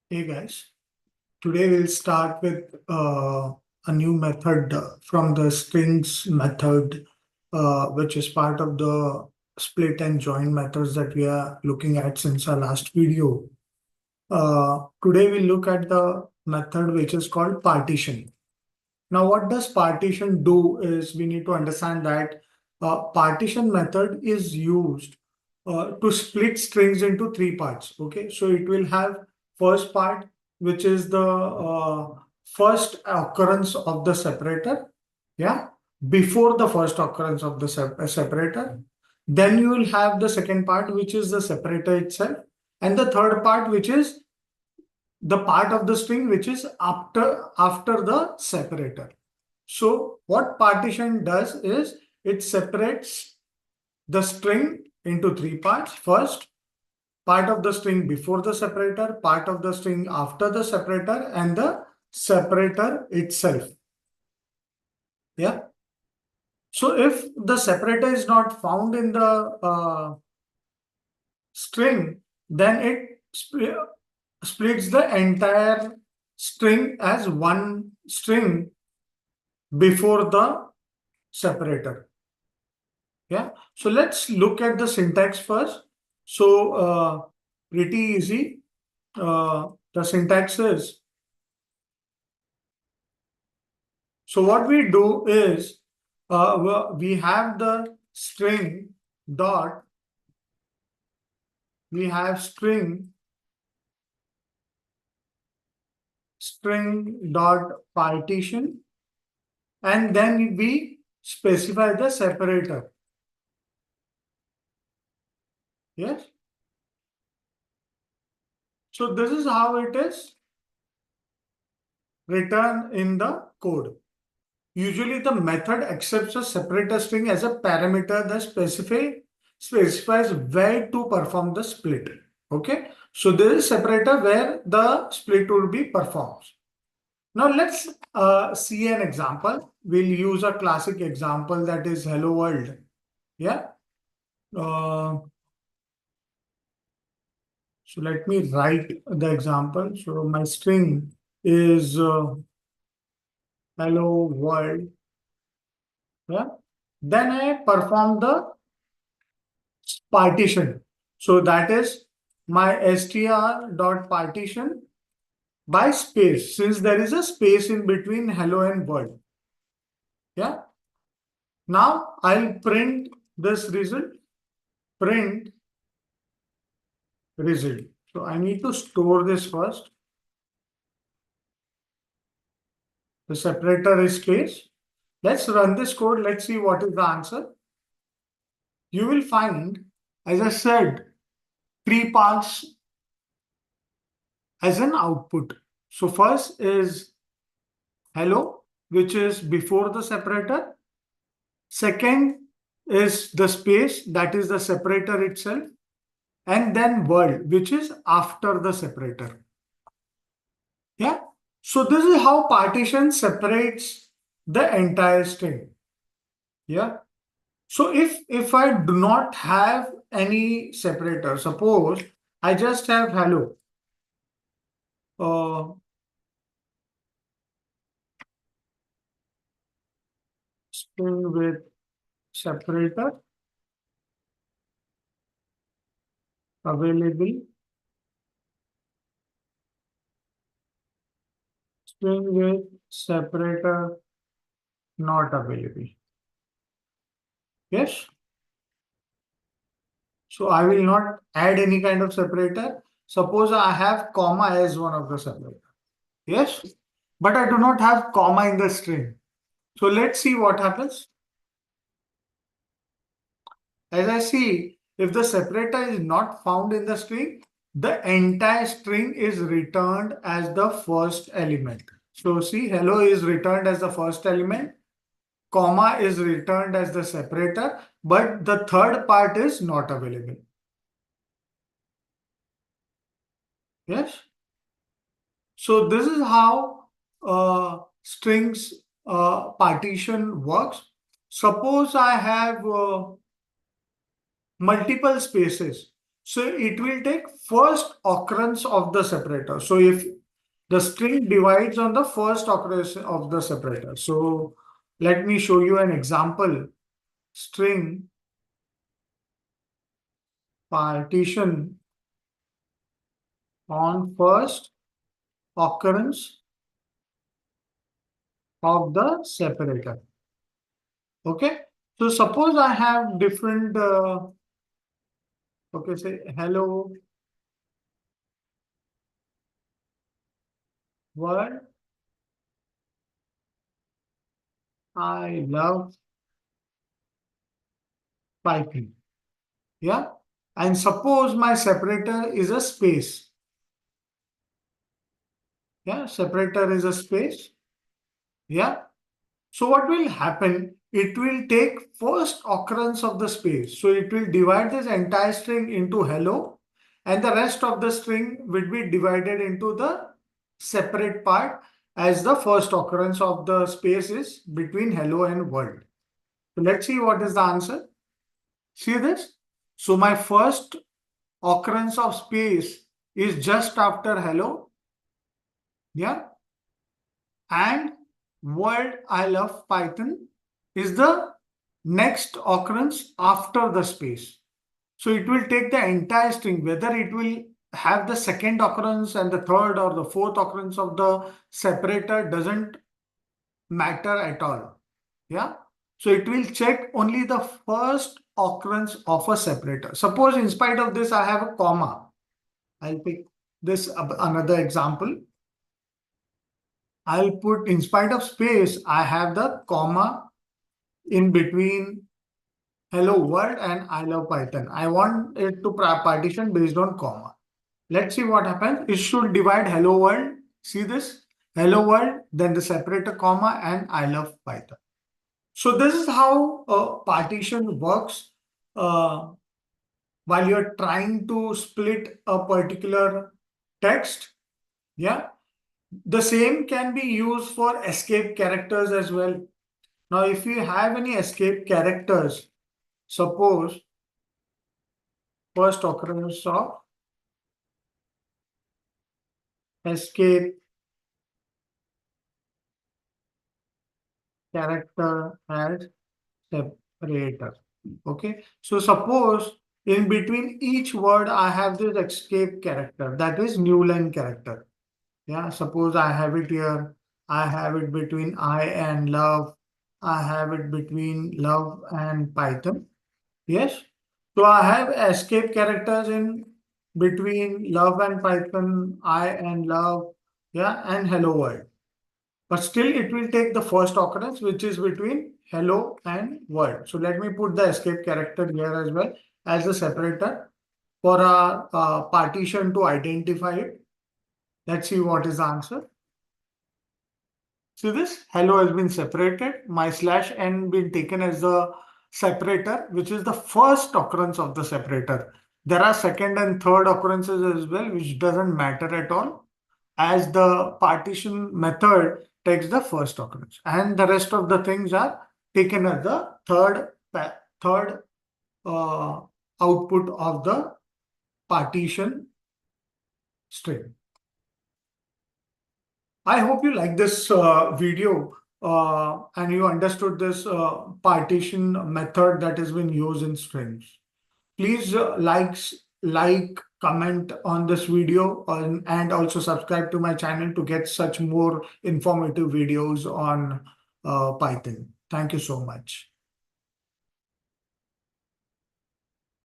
Hey guys, today we'll start with a new method from the strings method, which is part of the split and join methods that we are looking at since our last video. Today we'll look at the method which is called partition. Now, what does partition do is we need to understand that partition method is used to split strings into three parts. Okay, so it will have first part, which is the first occurrence of the separator. Yeah, before the first occurrence of the separator. Then you will have the second part, which is the separator itself, and the third part, which is the part of the string which is after the separator. So what partition does is it separates the string into three parts. First, part of the string before the separator, part of the string after the separator, and the separator itself. Yeah. So if the separator is not found in the string, then it splits the entire string as one string before the separator. Yeah. So let's look at the syntax first. So pretty easy. The syntax is, so what we do is we have the string dot, we have string dot partition, and then we specify the separator. Yes. So this is how it is written in the code. Usually the method accepts a separator string as a parameter that specifies where to perform the split. Okay. So there is separator where the split will be performed. Now let's see an example. We'll use a classic example, that is hello world. Yeah. Uh, so let me write the example. So my string is hello world. Yeah. Then I perform the partition. So that is my str dot partition by space, since there is a space in between hello and world. Yeah. Now I'll print this result, print result. So I need to store this first. The separator is space. Let's run this code. Let's see what is the answer. You will find, as I said, three parts as an output. So first is hello, which is before the separator. Second is the space, that is the separator itself. And then world, which is after the separator. Yeah. So this is how partition separates the entire string. Yeah. So if I do not have any separator, suppose I just have hello. String with separator available, string with separator not available. Yes. So I will not add any kind of separator. Suppose I have comma as one of the separator. Yes. But I do not have comma in the string. So let's see what happens. As I see, if the separator is not found in the string, the entire string is returned as the first element. So see, hello is returned as the first element, comma is returned as the separator, but the third part is not available. Yes. So this is how strings partition works. Suppose I have multiple spaces. So it will take first occurrence of the separator. So if the string divides on the first occurrence of the separator. So let me show you an example. String partition on first occurrence of the separator. Okay. So suppose I have different, okay, say hello world. I love Python. Yeah. And suppose my separator is a space. Yeah. Separator is a space. Yeah. So what will happen? It will take first occurrence of the space. So it will divide this entire string into hello, and the rest of the string will be divided into the separate part as the first occurrence of the space is between hello and world. So let's see what is the answer. See this? So my first occurrence of space is just after hello. Yeah. And world I love Python is the next occurrence after the space. So it will take the entire string, whether it will have the second occurrence and the third or the fourth occurrence of the separator doesn't matter at all. Yeah. So it will check only the first occurrence of a separator. Suppose in spite of this, I have a comma. I'll pick this another example. I'll put in spite of space, I have the comma in between hello world and I love Python. I want it to partition based on comma. Let's see what happens. It should divide hello world. See this? Hello world, then the separator comma and I love Python. So this is how a partition works while you're trying to split a particular text. Yeah. The same can be used for escape characters as well. Now, if you have any escape characters, suppose first occurrence of escape character as separator. Okay. So suppose in between each word, I have this escape character, that is new line character. Yeah. Suppose I have it here. I have it between I and love. I have it between love and Python. Yes. So I have escape characters in between love and Python, I and love, yeah, and hello world. But still it will take the first occurrence, which is between hello and world. So let me put the escape character here as well as a separator for a partition to identify it. Let's see what is the answer. See this? Hello has been separated. My slash n been taken as the separator, which is the first occurrence of the separator. There are second and third occurrences as well, which doesn't matter at all, as the partition method takes the first occurrence, and the rest of the things are taken as the third uh, output of the partition string. I hope you like this video and you understood this partition method that has been used in strings. Please like, comment on this video and also subscribe to my channel to get such more informative videos on Python. Thank you so much.